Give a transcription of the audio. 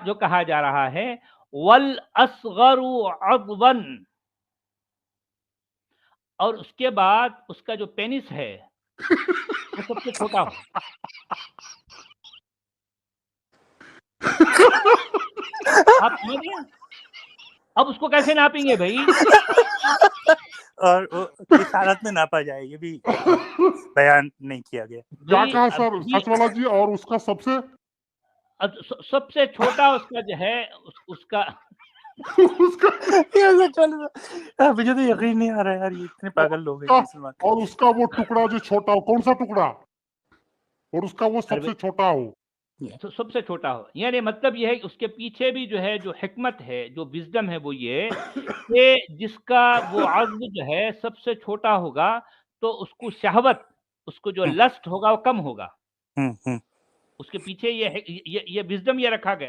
जो कहा जा रहा है, वल अस्गरु अज़वन, और उसके बाद उसका जो पेनिस है वो सबसे छोटा हो। आप समझ रहे हैं? अब उसको कैसे नापेंगे भई? और वो किस हालत में नापा जाए ये भी बयान नहीं किया गया। क्या जी, कहा अब सर जी, सचवाला जी? और उसका सबसे अब सबसे छोटा उसका जो है उसका उसका ये सच वाला मुझे तो यकीन नहीं आ रहा है यार, ये इतने पागल लोग हैं मुसलमान। और उसका वो टुकड़ा जो छोटा हो, कौन सा टुकड़ा? और उसका वो अरे सबसे छोटा हो। सबसे छोटा हो, यानी मतलब ये है कि उसके पीछे भी जो है, जो हिकमत है, जो विज़डम है, वो ये कि जिसका वो अज़्म जो है सबसे छोटा होगा, तो उसको शहवत, उसको जो लस्ट होगा वो कम होगा। उसके पीछे ये है, ये विज़डम ये रखा गया।